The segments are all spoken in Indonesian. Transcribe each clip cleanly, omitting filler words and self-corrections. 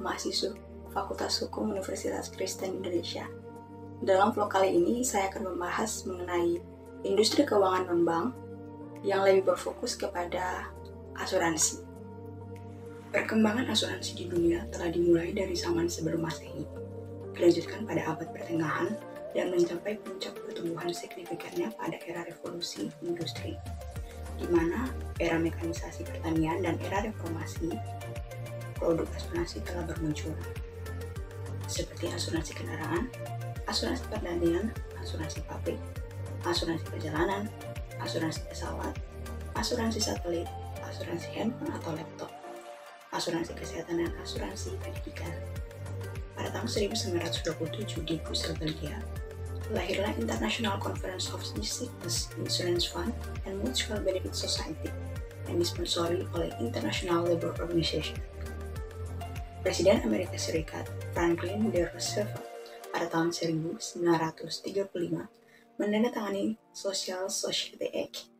mahasiswa Fakultas Hukum Universitas Kristen Indonesia. Dalam vlog kali ini, saya akan membahas mengenai industri keuangan non-bank yang lebih berfokus kepada asuransi. Perkembangan asuransi di dunia telah dimulai dari zaman sebelum Masehi, dilanjutkan pada abad pertengahan, dan mencapai puncak pertumbuhan signifikannya pada era revolusi industri, di mana era mekanisasi pertanian dan era reformasi, produk asuransi telah bermunculan, seperti asuransi kendaraan, asuransi pertanian, asuransi pabrik, asuransi perjalanan, asuransi pesawat, asuransi satelit, asuransi handphone atau laptop, asuransi kesehatan dan asuransi pendidikan. Pada tahun 1927 di Brussels, Belgia, lahirlah International Conference of Sickness Insurance Fund and Mutual Benefit Society yang disponsori oleh International Labour Organization. Presiden Amerika Serikat Franklin D. Roosevelt pada tahun 1935 menandatangani Social Society Act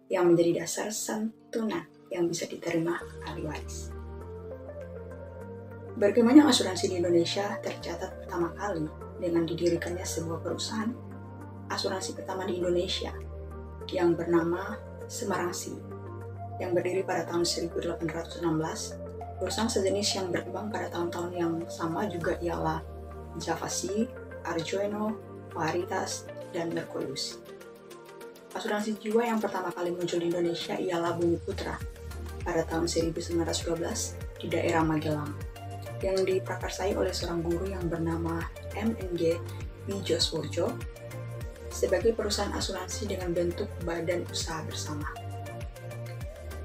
yang menjadi dasar santunan yang bisa diterima ahli waris. Berkembangnya asuransi di Indonesia tercatat pertama kali dengan didirikannya sebuah perusahaan asuransi pertama di Indonesia yang bernama Semarangsi, yang berdiri pada tahun 1816. Perusahaan sejenis yang berkembang pada tahun-tahun yang sama juga ialah Javasi, Arjoino, Paritas, dan Merkurius. Asuransi jiwa yang pertama kali muncul di Indonesia ialah Bumi Putra pada tahun 1912 di daerah Magelang, yang diprakarsai oleh seorang guru yang bernama M.Ng. Wijoswojo sebagai perusahaan asuransi dengan bentuk badan usaha bersama.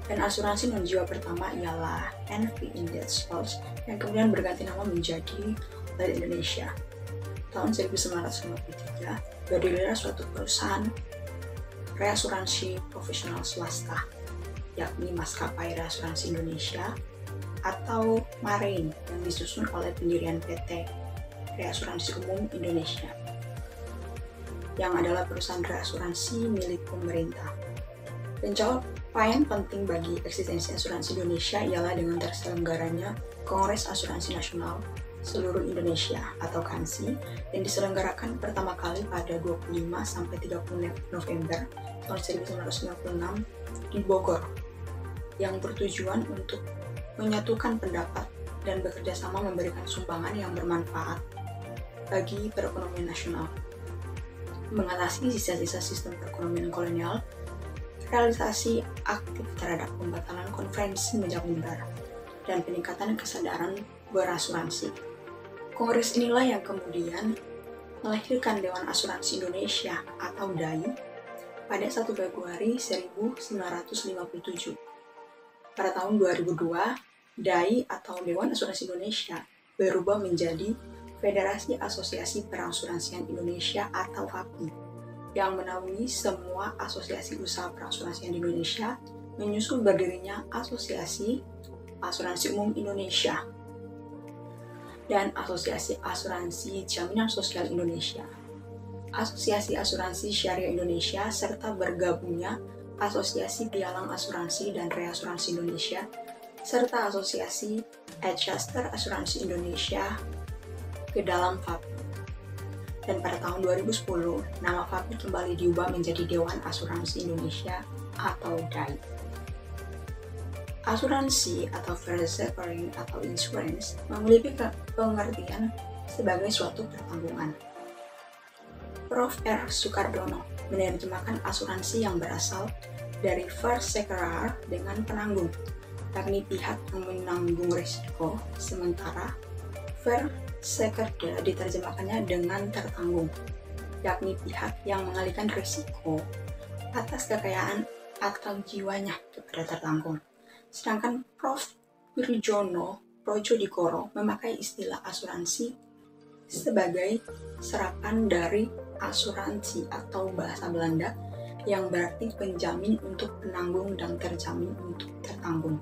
Dan asuransi non-jiwa pertama ialah NV Indexpulse yang kemudian berganti nama menjadi Life Indonesia. Tahun 1953 berdirilah suatu perusahaan reasuransi profesional swasta, yakni Maskapai Reasuransi Indonesia atau Marein, yang disusun oleh pendirian PT Reasuransi Umum Indonesia, yang adalah perusahaan reasuransi milik pemerintah. Pencapaian penting bagi eksistensi asuransi Indonesia ialah dengan terselenggaranya Kongres Asuransi Nasional Seluruh Indonesia atau KANSI yang diselenggarakan pertama kali pada 25-30 November tahun 1996 di Bogor, yang bertujuan untuk menyatukan pendapat dan bekerja sama memberikan sumbangan yang bermanfaat bagi perekonomian nasional, mengatasi sisa-sisa sistem perekonomian kolonial, realisasi aktif terhadap pembatalan konferensi meja bundar, dan peningkatan kesadaran berasuransi. Kongres inilah yang kemudian melahirkan Dewan Asuransi Indonesia atau DAI pada 1 Februari 1957. Pada tahun 2002, DAI atau Dewan Asuransi Indonesia berubah menjadi Federasi Asosiasi Perasuransian Indonesia atau FAPI, yang menaungi semua asosiasi usaha perasuransian di Indonesia, menyusul berdirinya Asosiasi Asuransi Umum Indonesia dan Asosiasi Asuransi Jaminan Sosial Indonesia, Asosiasi Asuransi Syariah Indonesia, serta bergabungnya Asosiasi Pialang Asuransi dan Reasuransi Indonesia, serta Asosiasi Adjuster Asuransi Indonesia ke dalam FAPI. Dan pada tahun 2010, nama FAPI kembali diubah menjadi Dewan Asuransi Indonesia atau DAI. Asuransi atau Versichering atau insurance memiliki pengertian sebagai suatu pertanggungan. Prof. R. Sukardono menerjemahkan asuransi yang berasal dari Versicherer dengan penanggung, yakni pihak yang menanggung risiko, sementara Versicherder diterjemahkannya dengan tertanggung, yakni pihak yang mengalihkan risiko atas kekayaan atau jiwanya kepada tertanggung. Sedangkan Prof. Wirjono Projodikoro memakai istilah asuransi sebagai serapan dari asuransi atau bahasa Belanda yang berarti penjamin untuk penanggung dan terjamin untuk tertanggung.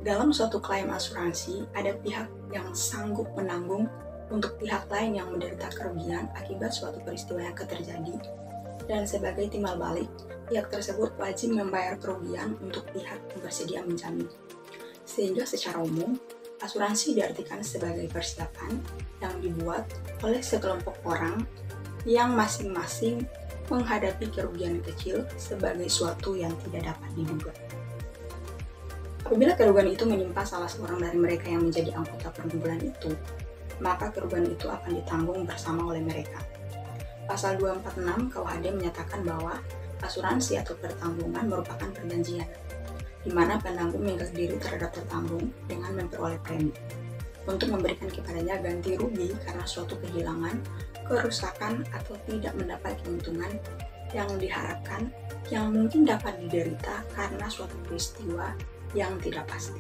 Dalam suatu klaim asuransi, ada pihak yang sanggup menanggung untuk pihak lain yang menderita kerugian akibat suatu peristiwa yang terjadi, dan sebagai timbal balik, pihak tersebut wajib membayar kerugian untuk pihak yang bersedia menjamin. Sehingga secara umum, asuransi diartikan sebagai persiapan yang dibuat oleh sekelompok orang yang masing-masing menghadapi kerugian kecil sebagai suatu yang tidak dapat diduga. Apabila kerugian itu menimpa salah seorang dari mereka yang menjadi anggota perkumpulan itu, maka kerugian itu akan ditanggung bersama oleh mereka. Pasal 246 KUHD menyatakan bahwa asuransi atau pertanggungan merupakan perjanjian, di mana penanggung mengikat diri terhadap tertanggung dengan memperoleh premi untuk memberikan kepadanya ganti rugi karena suatu kehilangan, kerusakan, atau tidak mendapat keuntungan yang diharapkan yang mungkin dapat diderita karena suatu peristiwa yang tidak pasti.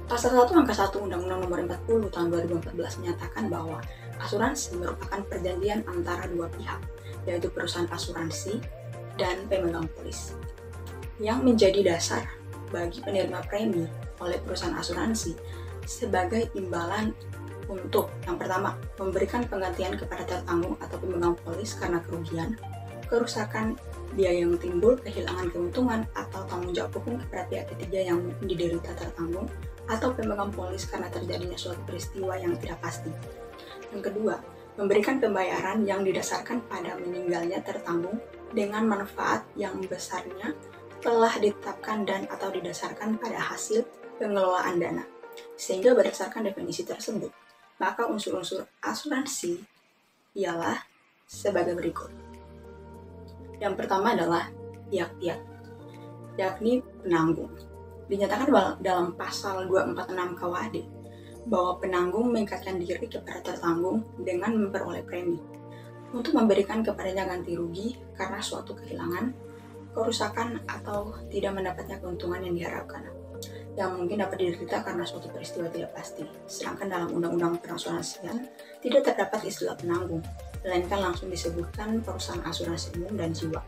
Pasal 1 Angka 1 Undang-Undang Nomor 40 Tahun 2014 menyatakan bahwa asuransi merupakan perjanjian antara dua pihak, yaitu perusahaan asuransi dan pemegang polis, yang menjadi dasar bagi penerima premi oleh perusahaan asuransi sebagai imbalan untuk, yang pertama, memberikan penggantian kepada tertanggung atau pemegang polis karena kerugian, kerusakan, biaya yang timbul, kehilangan keuntungan, atau tanggung jawab hukum kepada pihak ketiga yang mungkin diderita tertanggung atau pemegang polis karena terjadinya suatu peristiwa yang tidak pasti. Yang kedua, memberikan pembayaran yang didasarkan pada meninggalnya tertanggung dengan manfaat yang besarnya telah ditetapkan dan atau didasarkan pada hasil pengelolaan dana. Sehingga berdasarkan definisi tersebut, maka unsur-unsur asuransi ialah sebagai berikut. Yang pertama adalah pihak-pihak, yakni penanggung. Dinyatakan dalam pasal 246 KUHD bahwa penanggung mengikatkan diri kepada tertanggung dengan memperoleh premi untuk memberikan kepadanya ganti rugi karena suatu kehilangan, kerusakan, atau tidak mendapatnya keuntungan yang diharapkan, yang mungkin dapat diderita karena suatu peristiwa tidak pasti. Sedangkan dalam Undang-Undang Perasuransian tidak terdapat istilah penanggung, melainkan langsung disebutkan perusahaan asuransi umum dan jiwa,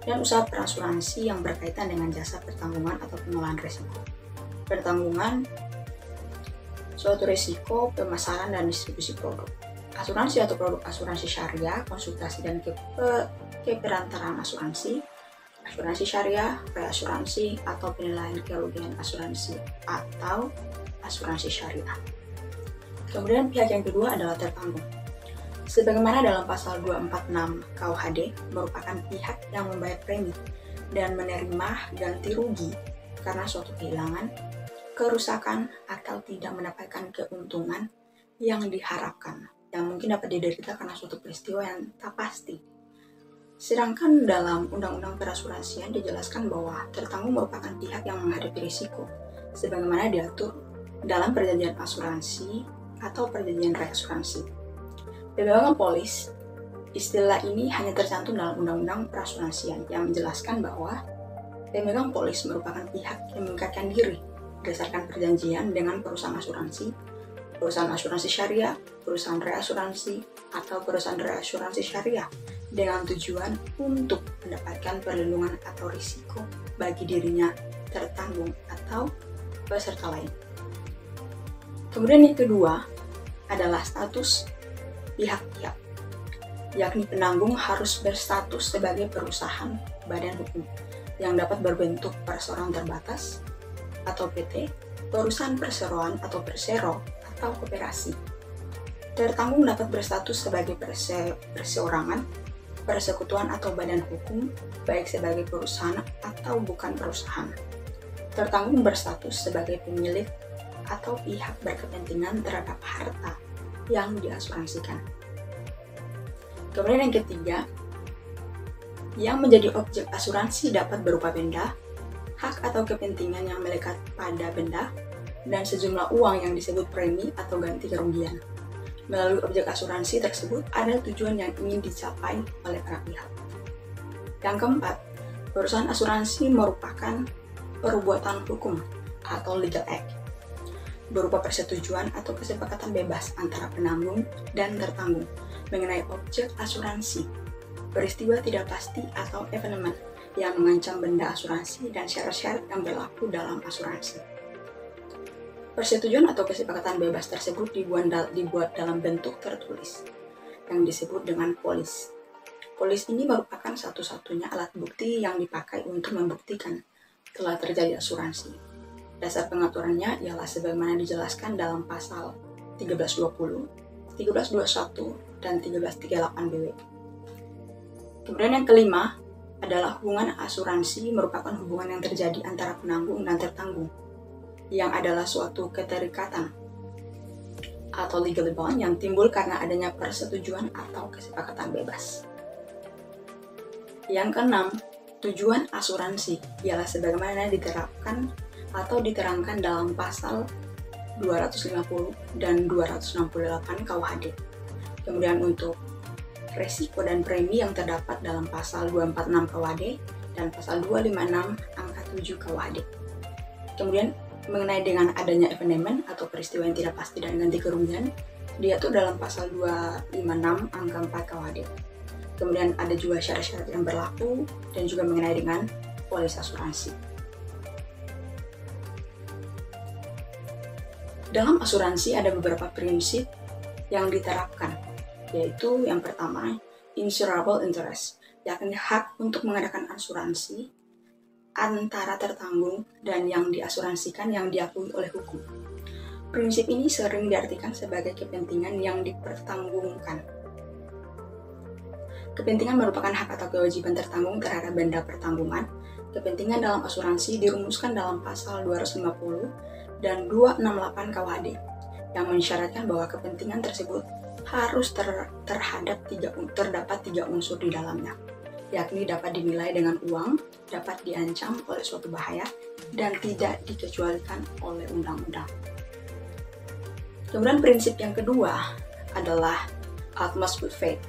dan usaha perasuransi yang berkaitan dengan jasa pertanggungan atau pengelolaan risiko. Pertanggungan suatu risiko, pemasaran, dan distribusi produk. Asuransi atau produk asuransi syariah, konsultasi dan keperantaraan asuransi, asuransi syariah, reasuransi, atau penilaian kerugian asuransi atau asuransi syariah. Kemudian pihak yang kedua adalah tertanggung. Sebagaimana dalam pasal 246 KUHD merupakan pihak yang membayar premi dan menerima ganti rugi karena suatu kehilangan, kerusakan, atau tidak mendapatkan keuntungan yang diharapkan, yang mungkin dapat diderita karena suatu peristiwa yang tak pasti. Sedangkan dalam Undang-Undang Perasuransian dijelaskan bahwa tertanggung merupakan pihak yang menghadapi risiko, sebagaimana diatur dalam perjanjian asuransi atau perjanjian reasuransi. Pemegang polis, istilah ini hanya tercantum dalam Undang-Undang Perasuransian yang menjelaskan bahwa pemegang polis merupakan pihak yang mengikatkan diri berdasarkan perjanjian dengan perusahaan asuransi syariah, perusahaan reasuransi, atau perusahaan reasuransi syariah dengan tujuan untuk mendapatkan perlindungan atau risiko bagi dirinya, tertanggung, atau peserta lain. Kemudian yang kedua adalah status pihak-pihak, yakni penanggung harus berstatus sebagai perusahaan badan hukum yang dapat berbentuk perseroan terbatas atau PT, perusahaan perseroan atau persero, atau koperasi. Tertanggung dapat berstatus sebagai perseorangan, persekutuan atau badan hukum, baik sebagai perusahaan atau bukan perusahaan. Tertanggung berstatus sebagai pemilik atau pihak berkepentingan terhadap harta yang diasuransikan. Kemudian yang ketiga, yang menjadi objek asuransi dapat berupa benda, hak atau kepentingan yang melekat pada benda, dan sejumlah uang yang disebut premi atau ganti kerugian. Melalui objek asuransi tersebut ada tujuan yang ingin dicapai oleh para pihak. Yang keempat, perusahaan asuransi merupakan perbuatan hukum atau legal act, berupa persetujuan atau kesepakatan bebas antara penanggung dan tertanggung mengenai objek asuransi, peristiwa tidak pasti atau evenement yang mengancam benda asuransi dan syarat-syarat yang berlaku dalam asuransi. Persetujuan atau kesepakatan bebas tersebut dibuat dalam bentuk tertulis yang disebut dengan polis. Polis ini merupakan satu-satunya alat bukti yang dipakai untuk membuktikan telah terjadi asuransi. Dasar pengaturannya ialah sebagaimana dijelaskan dalam pasal 1320, 1321, dan 1338 BW. Kemudian yang kelima adalah hubungan asuransi merupakan hubungan yang terjadi antara penanggung dan tertanggung, yang adalah suatu keterikatan atau legal bond yang timbul karena adanya persetujuan atau kesepakatan bebas. Yang keenam, tujuan asuransi ialah sebagaimana diterapkan atau diterangkan dalam pasal 250 dan 268 KUHD. Kemudian untuk resiko dan premi yang terdapat dalam pasal 246 KUHD dan pasal 256 angka 7 KUHD. Kemudian mengenai dengan adanya evenement atau peristiwa yang tidak pasti dan ganti kerugian, dia tuh dalam pasal 256 angka 4 KUHD. Kemudian ada juga syarat-syarat yang berlaku dan juga mengenai dengan polis asuransi. Dalam asuransi ada beberapa prinsip yang diterapkan, yaitu yang pertama, insurable interest, yakni hak untuk mengadakan asuransi antara tertanggung dan yang diasuransikan yang diakui oleh hukum. Prinsip ini sering diartikan sebagai kepentingan yang dipertanggungkan. Kepentingan merupakan hak atau kewajiban tertanggung terhadap benda pertanggungan. Kepentingan dalam asuransi dirumuskan dalam pasal 250 dan 268 KUHD yang mensyaratkan bahwa kepentingan tersebut harus terdapat tiga unsur di dalamnya, yakni dapat dinilai dengan uang, dapat diancam oleh suatu bahaya, dan tidak dikecualikan oleh undang-undang. Kemudian prinsip yang kedua adalah utmost good faith,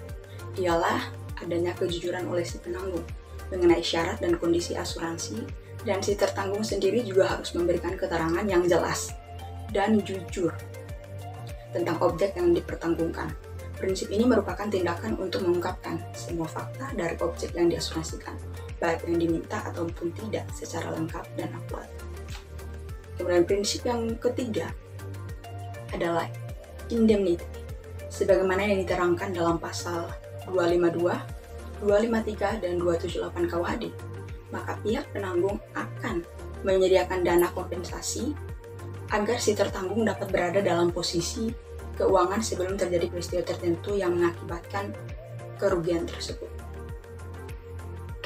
ialah adanya kejujuran oleh si penanggung mengenai syarat dan kondisi asuransi, dan si tertanggung sendiri juga harus memberikan keterangan yang jelas dan jujur tentang objek yang dipertanggungkan. Prinsip ini merupakan tindakan untuk mengungkapkan semua fakta dari objek yang diasuransikan, baik yang diminta ataupun tidak, secara lengkap dan akurat. Kemudian prinsip yang ketiga adalah indemnity, sebagaimana yang diterangkan dalam pasal 252, 253, dan 278 KUHD. Maka pihak penanggung akan menyediakan dana kompensasi agar si tertanggung dapat berada dalam posisi keuangan sebelum terjadi peristiwa tertentu yang mengakibatkan kerugian tersebut.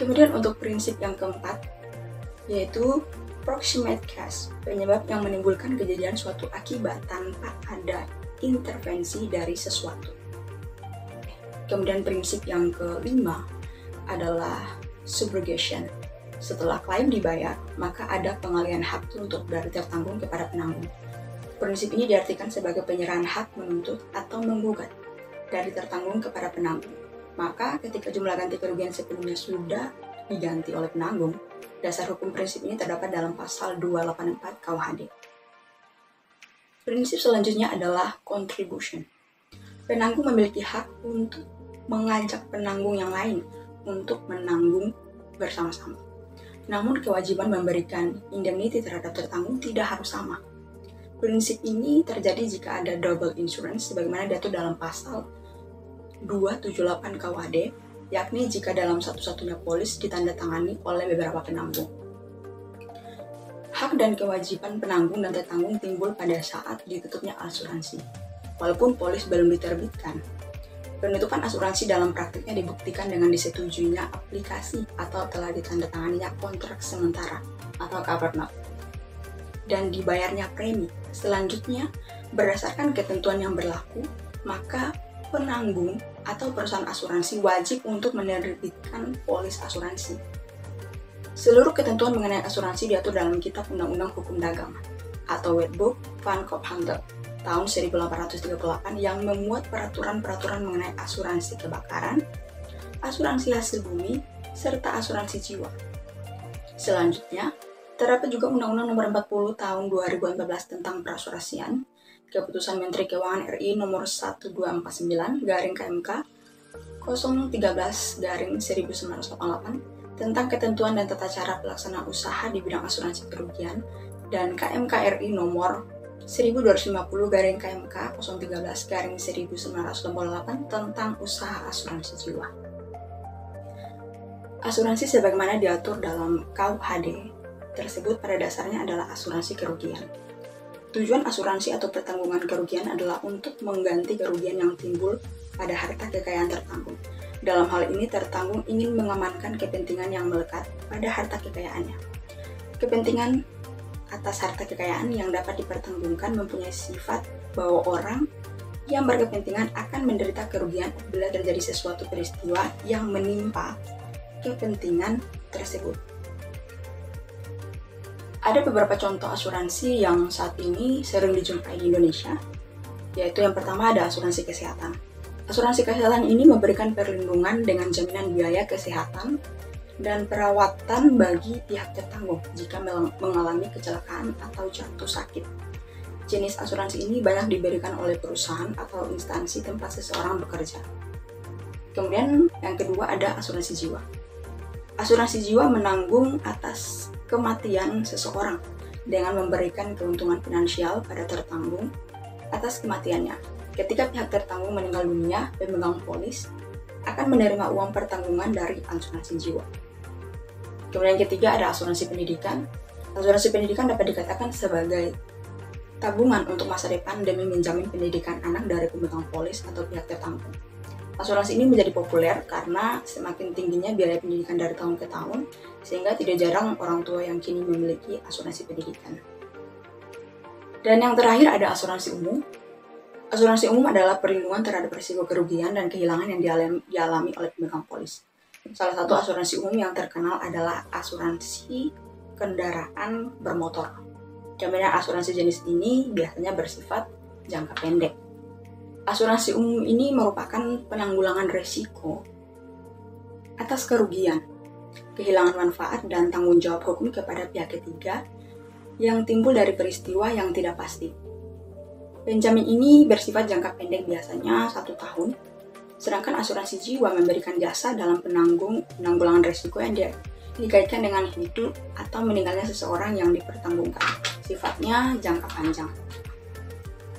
Kemudian untuk prinsip yang keempat, yaitu proximate cause, penyebab yang menimbulkan kejadian suatu akibat tanpa ada intervensi dari sesuatu. Kemudian prinsip yang kelima adalah subrogation. Setelah klaim dibayar, maka ada pengalihan hak tuntut dari tertanggung kepada penanggung. Prinsip ini diartikan sebagai penyerahan hak menuntut atau menggugat dari tertanggung kepada penanggung. Maka ketika jumlah ganti kerugian sebelumnya sudah diganti oleh penanggung, dasar hukum prinsip ini terdapat dalam pasal 284 KUHD. Prinsip selanjutnya adalah contribution. Penanggung memiliki hak untuk mengajak penanggung yang lain untuk menanggung bersama-sama. Namun kewajiban memberikan indemnity terhadap tertanggung tidak harus sama. Prinsip ini terjadi jika ada double insurance sebagaimana diatur dalam pasal 278 KUHD, yakni jika dalam satu-satunya polis ditandatangani oleh beberapa penanggung. Hak dan kewajiban penanggung dan tertanggung timbul pada saat ditutupnya asuransi, walaupun polis belum diterbitkan. Penutupan asuransi dalam praktiknya dibuktikan dengan disetujuinya aplikasi atau telah ditandatanganinya kontrak sementara atau cover note dan dibayarnya premi. Selanjutnya, berdasarkan ketentuan yang berlaku, maka penanggung atau perusahaan asuransi wajib untuk menerbitkan polis asuransi. Seluruh ketentuan mengenai asuransi diatur dalam Kitab Undang-Undang Hukum Dagang atau Wetboek van Koophandel tahun 1838 yang memuat peraturan-peraturan mengenai asuransi kebakaran, asuransi hasil bumi, serta asuransi jiwa. Selanjutnya, terdapat juga Undang-Undang Nomor 40 Tahun 2014 tentang Perasuransian, Keputusan Menteri Keuangan RI Nomor 1249/KMK 013/1988 tentang ketentuan dan tata cara pelaksanaan usaha di bidang asuransi kerugian, dan KMK RI Nomor 1250/KMK 013/1988 tentang usaha asuransi jiwa. Asuransi sebagaimana diatur dalam KUHD tersebut pada dasarnya adalah asuransi kerugian. Tujuan asuransi atau pertanggungan kerugian adalah untuk mengganti kerugian yang timbul pada harta kekayaan tertanggung. Dalam hal ini, tertanggung ingin mengamankan kepentingan yang melekat pada harta kekayaannya. Kepentingan atas harta kekayaan yang dapat dipertanggungkan mempunyai sifat bahwa orang yang berkepentingan akan menderita kerugian apabila terjadi sesuatu peristiwa yang menimpa kepentingan tersebut. Ada beberapa contoh asuransi yang saat ini sering dijumpai di Indonesia, yaitu yang pertama ada asuransi kesehatan. Asuransi kesehatan ini memberikan perlindungan dengan jaminan biaya kesehatan dan perawatan bagi pihak tertanggung jika mengalami kecelakaan atau jatuh sakit. Jenis asuransi ini banyak diberikan oleh perusahaan atau instansi tempat seseorang bekerja. Kemudian yang kedua ada asuransi jiwa. Asuransi jiwa menanggung atas kematian seseorang dengan memberikan keuntungan finansial pada tertanggung atas kematiannya. Ketika pihak tertanggung meninggal dunia, pemegang polis akan menerima uang pertanggungan dari asuransi jiwa. Kemudian yang ketiga ada asuransi pendidikan. Asuransi pendidikan dapat dikatakan sebagai tabungan untuk masa depan demi menjamin pendidikan anak dari pemegang polis atau pihak tertanggung. Asuransi ini menjadi populer karena semakin tingginya biaya pendidikan dari tahun ke tahun, sehingga tidak jarang orang tua yang kini memiliki asuransi pendidikan. Dan yang terakhir ada asuransi umum. Asuransi umum adalah perlindungan terhadap risiko kerugian dan kehilangan yang dialami oleh pemegang polis. Salah satu asuransi umum yang terkenal adalah asuransi kendaraan bermotor. Jaminan asuransi jenis ini biasanya bersifat jangka pendek. Asuransi umum ini merupakan penanggulangan risiko atas kerugian, kehilangan manfaat, dan tanggung jawab hukum kepada pihak ketiga yang timbul dari peristiwa yang tidak pasti. Penjamin ini bersifat jangka pendek, biasanya 1 tahun, sedangkan asuransi jiwa memberikan jasa dalam penanggulangan risiko yang dikaitkan dengan hidup atau meninggalnya seseorang yang dipertanggungkan, sifatnya jangka panjang.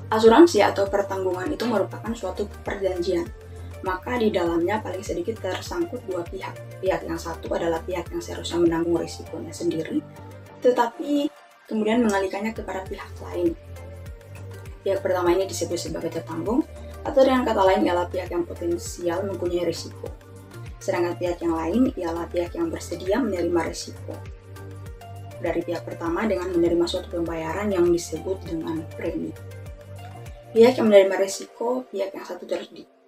Asuransi atau pertanggungan itu merupakan suatu perjanjian, maka di dalamnya paling sedikit tersangkut dua pihak. Pihak yang satu adalah pihak yang seharusnya menanggung risikonya sendiri, tetapi kemudian mengalihkannya kepada pihak lain. Pihak pertama ini disebut sebagai tertanggung, atau dengan kata lain ialah pihak yang potensial mempunyai risiko. Sedangkan pihak yang lain ialah pihak yang bersedia menerima risiko dari pihak pertama dengan menerima suatu pembayaran yang disebut dengan premi. Pihak yang menerima risiko, pihak yang satu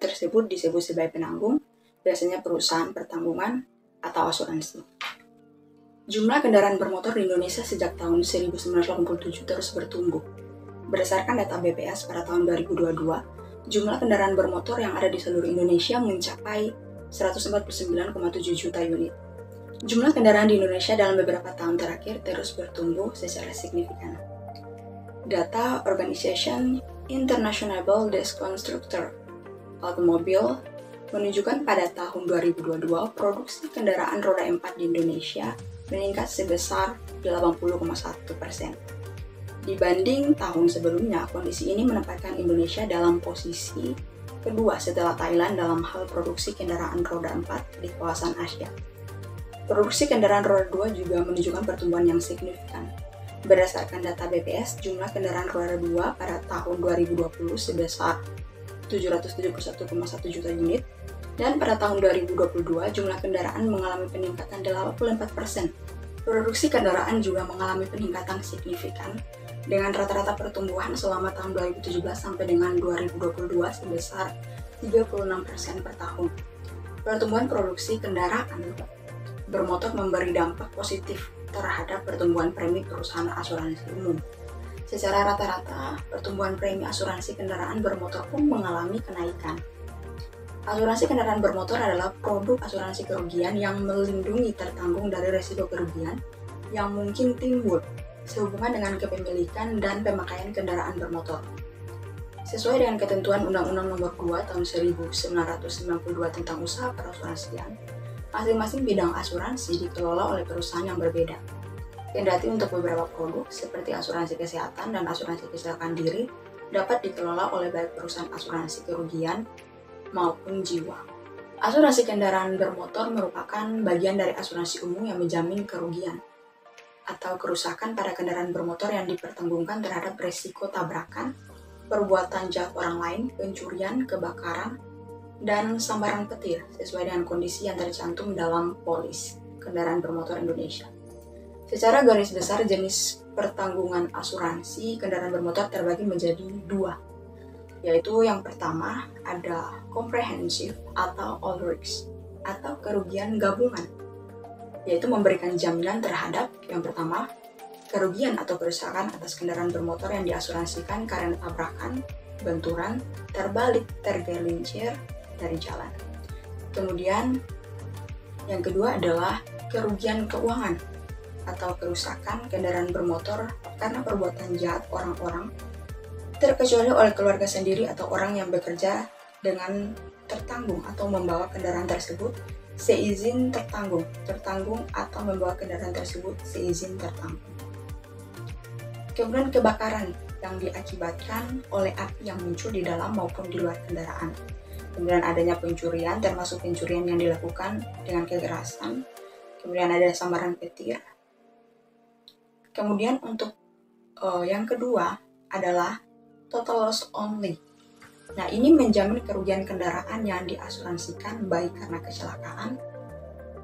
tersebut disebut sebagai penanggung, biasanya perusahaan pertanggungan atau asuransi. Jumlah kendaraan bermotor di Indonesia sejak tahun 1987 terus bertumbuh. Berdasarkan data BPS pada tahun 2022, jumlah kendaraan bermotor yang ada di seluruh Indonesia mencapai 149,7 juta unit. Jumlah kendaraan di Indonesia dalam beberapa tahun terakhir terus bertumbuh secara signifikan. Data Organization International Desk Constructor Automobile menunjukkan pada tahun 2022 produksi kendaraan roda 4 di Indonesia meningkat sebesar 80,1%. Dibanding tahun sebelumnya, kondisi ini menempatkan Indonesia dalam posisi kedua setelah Thailand dalam hal produksi kendaraan roda 4 di kawasan Asia. Produksi kendaraan roda 2 juga menunjukkan pertumbuhan yang signifikan. Berdasarkan data BPS, jumlah kendaraan roda 2 pada tahun 2020 sebesar 771,1 juta unit, dan pada tahun 2022 jumlah kendaraan mengalami peningkatan 84%. Produksi kendaraan juga mengalami peningkatan signifikan dengan rata-rata pertumbuhan selama tahun 2017 sampai dengan 2022 sebesar 36% per tahun. Pertumbuhan produksi kendaraan bermotor memberi dampak positif terhadap pertumbuhan premi perusahaan asuransi umum. Secara rata-rata, pertumbuhan premi asuransi kendaraan bermotor pun mengalami kenaikan. Asuransi kendaraan bermotor adalah produk asuransi kerugian yang melindungi tertanggung dari risiko kerugian yang mungkin timbul sehubungan dengan kepemilikan dan pemakaian kendaraan bermotor. Sesuai dengan ketentuan Undang-Undang Nomor 2 Tahun 1992 tentang usaha perasuransian, masing-masing bidang asuransi dikelola oleh perusahaan yang berbeda. Kendati untuk beberapa produk seperti asuransi kesehatan dan asuransi kecelakaan diri dapat dikelola oleh baik perusahaan asuransi kerugian maupun jiwa. Asuransi kendaraan bermotor merupakan bagian dari asuransi umum yang menjamin kerugian. atau kerusakan pada kendaraan bermotor yang dipertanggungkan terhadap resiko tabrakan, perbuatan jahat orang lain, pencurian, kebakaran, dan sambaran petir sesuai dengan kondisi yang tercantum dalam polis kendaraan bermotor Indonesia. Secara garis besar, jenis pertanggungan asuransi kendaraan bermotor terbagi menjadi dua, yaitu yang pertama ada comprehensive atau all risks atau kerugian gabungan, yaitu memberikan jaminan terhadap yang pertama, kerugian atau kerusakan atas kendaraan bermotor yang diasuransikan karena tabrakan, benturan, terbalik, tergelincir dari jalan. Kemudian yang kedua adalah kerugian keuangan atau kerusakan kendaraan bermotor karena perbuatan jahat orang-orang, terkecuali oleh keluarga sendiri atau orang yang bekerja dengan tertanggung atau membawa kendaraan tersebut seizin tertanggung atau membawa kendaraan tersebut seizin tertanggung. Kemudian kebakaran yang diakibatkan oleh api yang muncul di dalam maupun di luar kendaraan. Kemudian adanya pencurian, termasuk pencurian yang dilakukan dengan kekerasan. Kemudian ada sambaran petir. Kemudian untuk yang kedua adalah total loss only. Nah, ini menjamin kerugian kendaraan yang diasuransikan baik karena kecelakaan,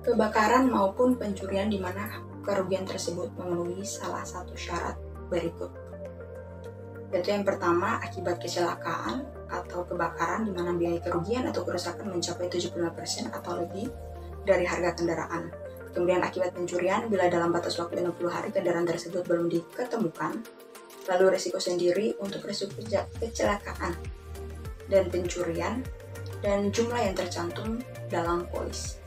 kebakaran maupun pencurian di mana kerugian tersebut memenuhi salah satu syarat berikut. Yaitu yang pertama, akibat kecelakaan atau kebakaran di mana biaya kerugian atau kerusakan mencapai 75% atau lebih dari harga kendaraan. Kemudian akibat pencurian bila dalam batas waktu 60 hari kendaraan tersebut belum diketemukan. Lalu risiko sendiri untuk risiko kecelakaan dan pencurian, dan jumlah yang tercantum dalam polis.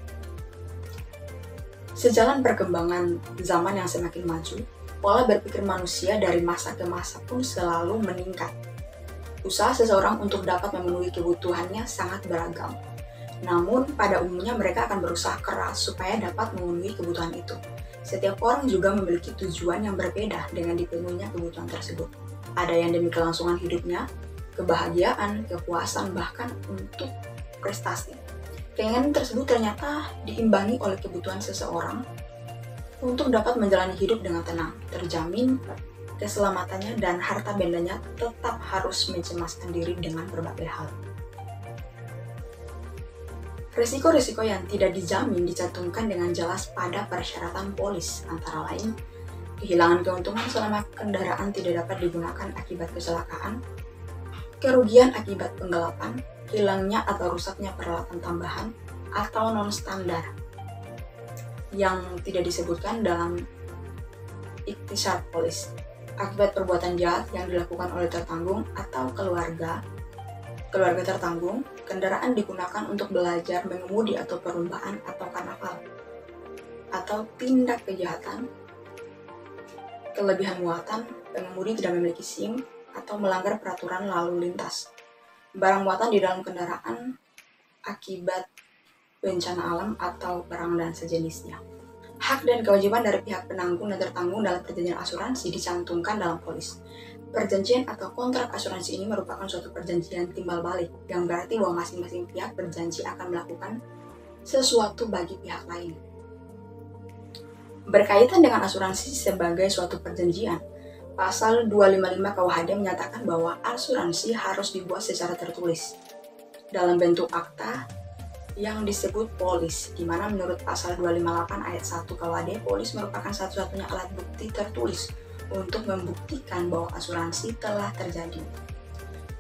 Sejalan perkembangan zaman yang semakin maju, pola berpikir manusia dari masa ke masa pun selalu meningkat. Usaha seseorang untuk dapat memenuhi kebutuhannya sangat beragam. Namun, pada umumnya mereka akan berusaha keras supaya dapat memenuhi kebutuhan itu. Setiap orang juga memiliki tujuan yang berbeda dengan dipenuhinya kebutuhan tersebut. Ada yang demi kelangsungan hidupnya, kebahagiaan, kepuasan, bahkan untuk prestasi. Keinginan tersebut ternyata diimbangi oleh kebutuhan seseorang untuk dapat menjalani hidup dengan tenang, terjamin keselamatannya dan harta bendanya tetap harus mencemaskan diri dengan berbagai hal. Risiko-risiko yang tidak dijamin dicantumkan dengan jelas pada persyaratan polis, antara lain kehilangan keuntungan selama kendaraan tidak dapat digunakan akibat kecelakaan, kerugian akibat penggelapan, hilangnya atau rusaknya peralatan tambahan atau non-standar yang tidak disebutkan dalam ikhtisar polis, akibat perbuatan jahat yang dilakukan oleh tertanggung atau keluarga tertanggung, kendaraan digunakan untuk belajar mengemudi atau perlombaan atau karnaval, atau tindak kejahatan, kelebihan muatan, pengemudi tidak memiliki SIM, atau melanggar peraturan lalu lintas, barang muatan di dalam kendaraan akibat bencana alam atau perang dan sejenisnya. Hak dan kewajiban dari pihak penanggung dan tertanggung dalam perjanjian asuransi dicantumkan dalam polis. Perjanjian atau kontrak asuransi ini merupakan suatu perjanjian timbal balik, yang berarti bahwa masing-masing pihak berjanji akan melakukan sesuatu bagi pihak lain. Berkaitan dengan asuransi sebagai suatu perjanjian, Pasal 255 KUHD menyatakan bahwa asuransi harus dibuat secara tertulis dalam bentuk akta yang disebut polis, di mana menurut Pasal 258 ayat 1 KUHD, polis merupakan satu-satunya alat bukti tertulis untuk membuktikan bahwa asuransi telah terjadi.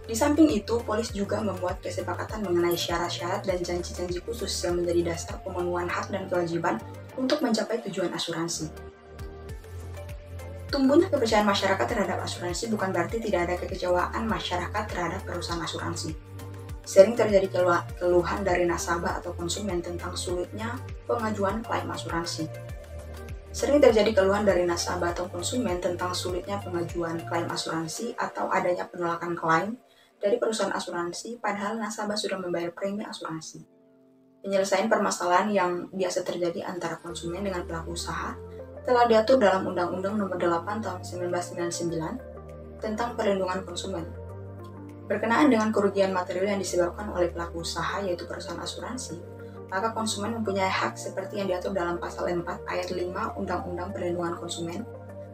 Di samping itu, polis juga membuat kesepakatan mengenai syarat-syarat dan janji-janji khusus yang menjadi dasar pemenuhan hak dan kewajiban untuk mencapai tujuan asuransi. Tumbuhnya kepercayaan masyarakat terhadap asuransi bukan berarti tidak ada kekecewaan masyarakat terhadap perusahaan asuransi. Sering terjadi keluhan dari nasabah atau konsumen tentang sulitnya pengajuan klaim asuransi. Sering terjadi keluhan dari nasabah atau konsumen tentang sulitnya pengajuan klaim asuransi atau adanya penolakan klaim dari perusahaan asuransi padahal nasabah sudah membayar premi asuransi. Penyelesaian permasalahan yang biasa terjadi antara konsumen dengan pelaku usaha telah diatur dalam Undang-Undang Nomor 8 Tahun 1999 tentang Perlindungan Konsumen. Berkenaan dengan kerugian material yang disebabkan oleh pelaku usaha yaitu perusahaan asuransi, maka konsumen mempunyai hak seperti yang diatur dalam pasal 4 ayat 5 Undang-Undang Perlindungan Konsumen,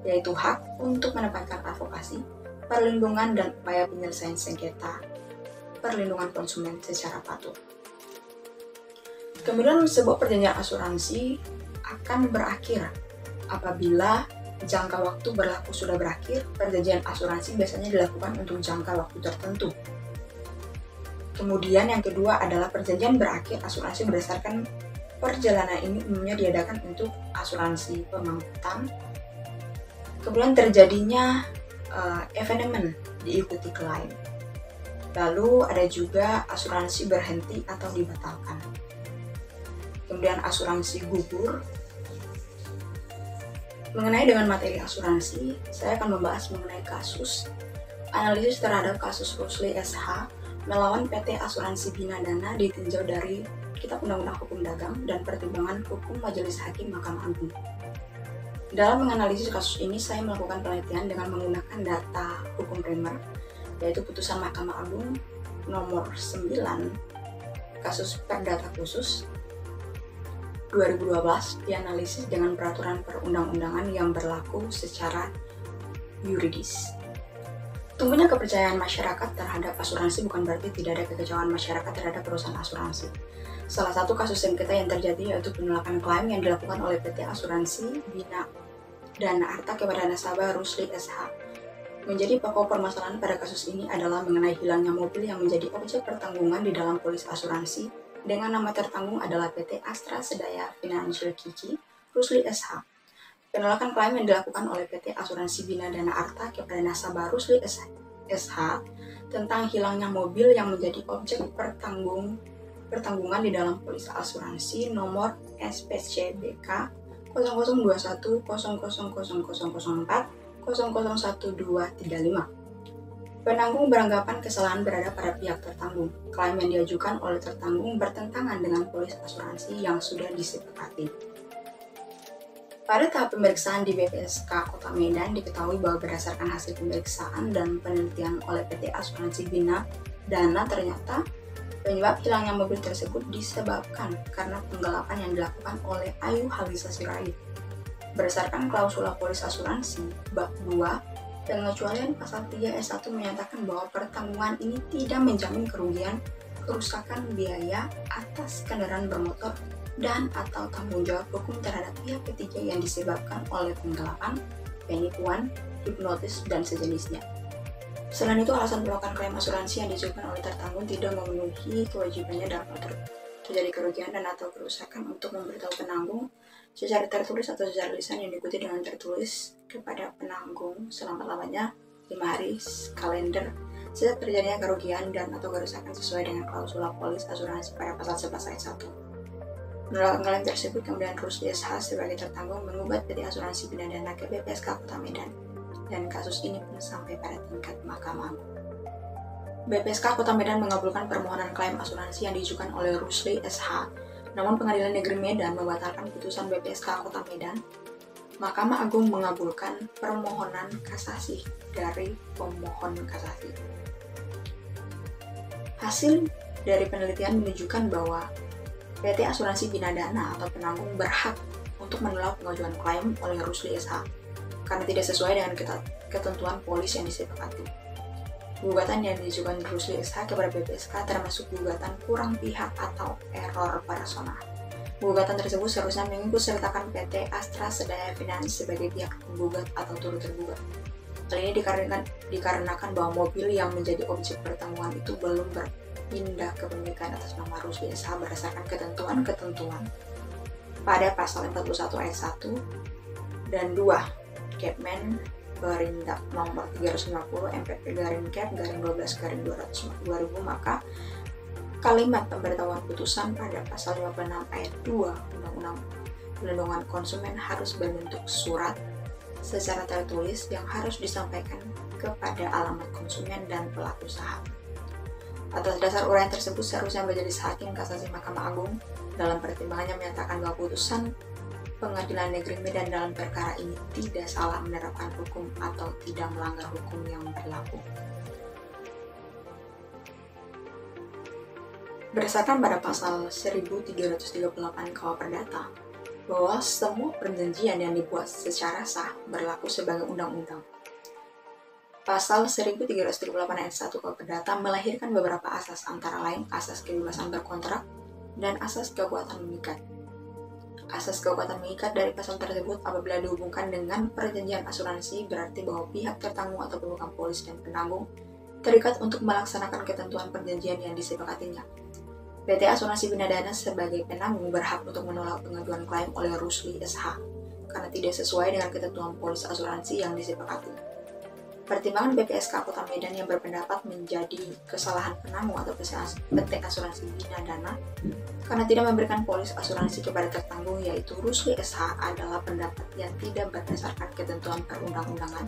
yaitu hak untuk mendapatkan advokasi, perlindungan dan upaya penyelesaian sengketa perlindungan konsumen secara patuh. Kemudian sebuah perjanjian asuransi akan berakhir apabila jangka waktu berlaku sudah berakhir. Perjanjian asuransi biasanya dilakukan untuk jangka waktu tertentu. Kemudian yang kedua adalah perjanjian berakhir asuransi berdasarkan perjalanan ini umumnya diadakan untuk asuransi pemangkutan. Kemudian terjadinya evenement diikuti klaim. Lalu ada juga asuransi berhenti atau dibatalkan. Kemudian asuransi gugur. Mengenai dengan materi asuransi, saya akan membahas mengenai kasus analisis terhadap kasus Rusli SH melawan PT Asuransi Bina Dana ditinjau dari Kitab Undang-Undang Hukum Dagang dan Pertimbangan Hukum Majelis Hakim Mahkamah Agung. Dalam menganalisis kasus ini, saya melakukan penelitian dengan menggunakan data hukum primer, yaitu putusan Mahkamah Agung nomor 9 kasus perdata khusus 2012 dianalisis dengan peraturan perundang-undangan yang berlaku secara yuridis. Tumbuhnya kepercayaan masyarakat terhadap asuransi bukan berarti tidak ada kekecewaan masyarakat terhadap perusahaan asuransi. Salah satu kasus sengketa yang terjadi yaitu penolakan klaim yang dilakukan oleh PT Asuransi Bina Dana Arta kepada nasabah Rusli SH. Menjadi pokok permasalahan pada kasus ini adalah mengenai hilangnya mobil yang menjadi objek pertanggungan di dalam polis asuransi dengan nama tertanggung adalah PT Astra Sedaya Financial Kiki Rusli SH. Penolakan klaim yang dilakukan oleh PT Asuransi Bina Dana Arta kepada nasabah Rusli SH tentang hilangnya mobil yang menjadi objek pertanggungan di dalam polis asuransi nomor SPCBK 0021000004 Penanggung beranggapan kesalahan berada pada pihak tertanggung. Klaim yang diajukan oleh tertanggung bertentangan dengan polis asuransi yang sudah disepakati. Pada tahap pemeriksaan di BPSK Kota Medan diketahui bahwa berdasarkan hasil pemeriksaan dan penelitian oleh PT Asuransi Bina Dana ternyata penyebab hilangnya mobil tersebut disebabkan karena penggelapan yang dilakukan oleh Ayu Halisa Sirait. Berdasarkan klausula polis asuransi bab 2 pengecualian pasal 3 S1 menyatakan bahwa pertanggungan ini tidak menjamin kerugian, kerusakan biaya atas kendaraan bermotor dan atau tanggung jawab hukum terhadap pihak ketiga yang disebabkan oleh penggelapan, penipuan, hipnotis, dan sejenisnya. Selain itu, alasan penolakan klaim asuransi yang diajukan oleh tertanggung tidak memenuhi kewajibannya dalam terjadi kerugian dan atau kerusakan untuk memberitahu penanggung secara tertulis atau secara lisan yang diikuti dengan tertulis kepada penanggung selama-lamanya 5 hari kalender sejak terjadinya kerugian dan atau kerusakan sesuai dengan klausula polis asuransi pada pasal 11 ayat 1. Menolak klaim tersebut kemudian Rusli SH sebagai tertanggung mengugat PT Asuransi Bina Dana ke BPSK Kota Medan dan kasus ini pun sampai pada tingkat Mahkamah Agung. BPSK Kota Medan mengabulkan permohonan klaim asuransi yang diajukan oleh Rusli SH. Namun Pengadilan Negeri Medan membatalkan putusan BPSK Kota Medan. Mahkamah Agung mengabulkan permohonan kasasi dari pemohon kasasi. Hasil dari penelitian menunjukkan bahwa PT Asuransi Bina Dana atau penanggung berhak untuk menolak pengajuan klaim oleh Rusli SH karena tidak sesuai dengan ketentuan polis yang disepakati. Gugatan yang diajukan Rusli SH kepada BPSK termasuk gugatan kurang pihak atau error personal. Gugatan tersebut seharusnya mengikutsertakan PT Astra Sedaya Finance sebagai pihak penggugat atau turut tergugat. Hal ini dikarenakan bahwa mobil yang menjadi objek pertanggungan itu belum berpindah kepemilikan atas nama Rusli SH berdasarkan ketentuan-ketentuan pada pasal 41 ayat 1 dan 2 Kepmen Perindak nomor 350 MPP Cap 12 2000 maka kalimat pemberitahuan putusan pada pasal 56 ayat 2 Undang-Undang Perlindungan Konsumen harus berbentuk surat secara tertulis yang harus disampaikan kepada alamat konsumen dan pelaku usaha. Atas dasar uraian tersebut seharusnya Majelis Hakim Kasasi Mahkamah Agung dalam pertimbangannya menyatakan bahwa putusan Pengadilan Negeri Medan dalam perkara ini tidak salah menerapkan hukum atau tidak melanggar hukum yang berlaku. Berdasarkan pada pasal 1338 KUH Perdata, bahwa semua perjanjian yang dibuat secara sah berlaku sebagai undang-undang. Pasal 1338 ayat 1 KUH Perdata melahirkan beberapa asas, antara lain asas kebebasan berkontrak dan asas kekuatan mengikat. Asas kekuatan mengikat dari pasal tersebut apabila dihubungkan dengan perjanjian asuransi berarti bahwa pihak tertanggung atau bukan polis dan penanggung terikat untuk melaksanakan ketentuan perjanjian yang disepakatinya. PT Asuransi Binadana sebagai penanggung berhak untuk menolak pengajuan klaim oleh Rusli SH karena tidak sesuai dengan ketentuan polis asuransi yang disepakati. Pertimbangan BPSK Kota Medan yang berpendapat menjadi kesalahan penanggung atau PT Asuransi Binadana karena tidak memberikan polis asuransi kepada tertanggung yaitu Rusli SH adalah pendapat yang tidak berdasarkan ketentuan perundang-undangan,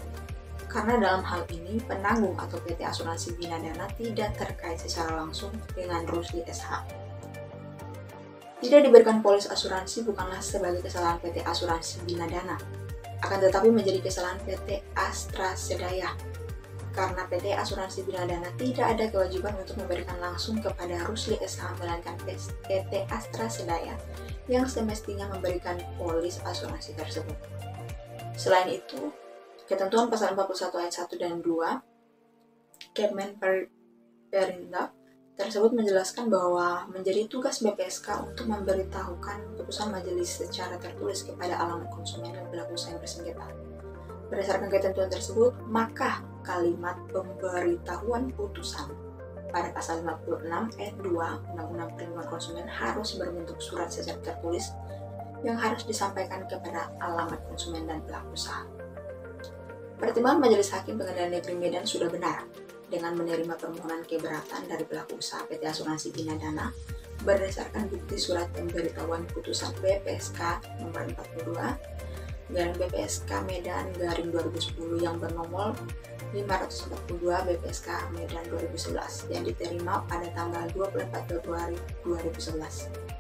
karena dalam hal ini penanggung atau PT Asuransi Binadana tidak terkait secara langsung dengan Rusli SH. Tidak diberikan polis asuransi bukanlah sebagai kesalahan PT Asuransi Binadana, akan tetapi menjadi kesalahan PT Astra Sedaya, karena PT Asuransi Binadana tidak ada kewajiban untuk memberikan langsung kepada Rusli SH melainkan PT Astra Sedaya yang semestinya memberikan polis asuransi tersebut. Selain itu, ketentuan pasal 41 ayat 1 dan 2 Kemen Perindak tersebut menjelaskan bahwa menjadi tugas BPSK untuk memberitahukan putusan majelis secara tertulis kepada alamat konsumen dan pelaku usaha yang bersengketa. Berdasarkan ketentuan tersebut, maka kalimat pemberitahuan putusan pada pasal 56 ayat 2 Undang-Undang Perlindungan Konsumen harus berbentuk surat secara tertulis yang harus disampaikan kepada alamat konsumen dan pelaku usaha. Pertimbangan Majelis Hakim Pengadilan Negeri Medan sudah benar dengan menerima permohonan keberatan dari pelaku usaha PT Asuransi Binadana berdasarkan bukti surat pemberitahuan putusan BPSK nomor 42 garing BPSK Medan garing 2010 yang bernomor 542 BPSK Medan 2011 yang diterima pada tanggal 24 Februari 2011.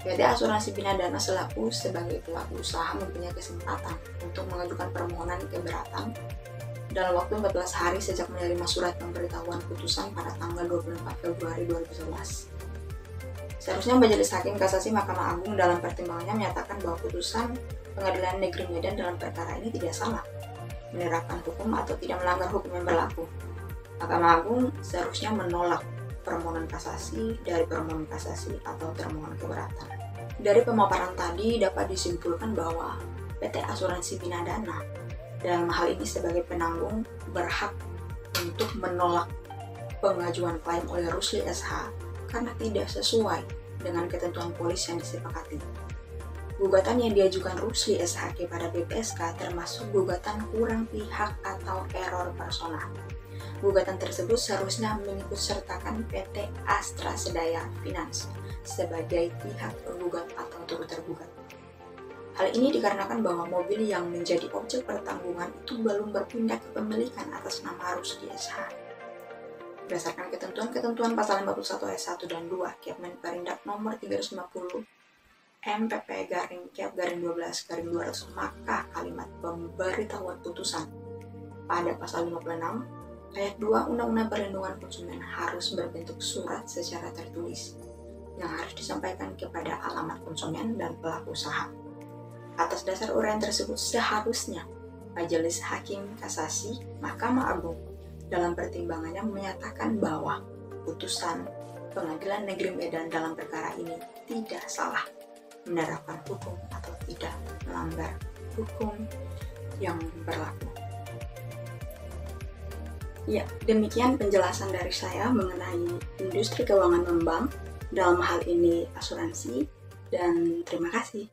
PT Asuransi Binadana selaku sebagai pelaku usaha mempunyai kesempatan untuk mengajukan permohonan keberatan dalam waktu 14 hari sejak menerima surat pemberitahuan putusan pada tanggal 24 Februari 2011. Seharusnya Majelis Hakim Kasasi Mahkamah Agung dalam pertimbangannya menyatakan bahwa putusan Pengadilan Negeri Medan dalam perkara ini tidak salah, menerapkan hukum atau tidak melanggar hukum yang berlaku. Mahkamah Agung seharusnya menolak permohonan kasasi dari permohonan kasasi atau termohon keberatan. Dari pemaparan tadi dapat disimpulkan bahwa PT Asuransi Binadana dalam hal ini sebagai penanggung berhak untuk menolak pengajuan klaim oleh Rusli SH karena tidak sesuai dengan ketentuan polis yang disepakati. Gugatan yang diajukan Rusli SH kepada BPSK termasuk gugatan kurang pihak atau error personal. Gugatan tersebut seharusnya mengikutsertakan PT Astra Sedaya Finance sebagai pihak penggugat atau turut tergugat. Hal ini dikarenakan bahwa mobil yang menjadi objek pertanggungan itu belum berpindah kepemilikan atas nama Rusli SH. Berdasarkan ketentuan pasal 51 ayat 1 dan 2 Kemen Perindak nomor 350 MPP garing 12 garing 200, maka kalimat pemberitahuan putusan pada pasal 56 Ayat 2 Undang-Undang Perlindungan Konsumen harus berbentuk surat secara tertulis yang harus disampaikan kepada alamat konsumen dan pelaku usaha. Atas dasar uraian tersebut, seharusnya Majelis Hakim Kasasi Mahkamah Agung dalam pertimbangannya menyatakan bahwa putusan Pengadilan Negeri Medan dalam perkara ini tidak salah, menerapkan hukum atau tidak melanggar hukum yang berlaku. Ya, demikian penjelasan dari saya mengenai industri keuangan non-bank, dalam hal ini asuransi, dan terima kasih.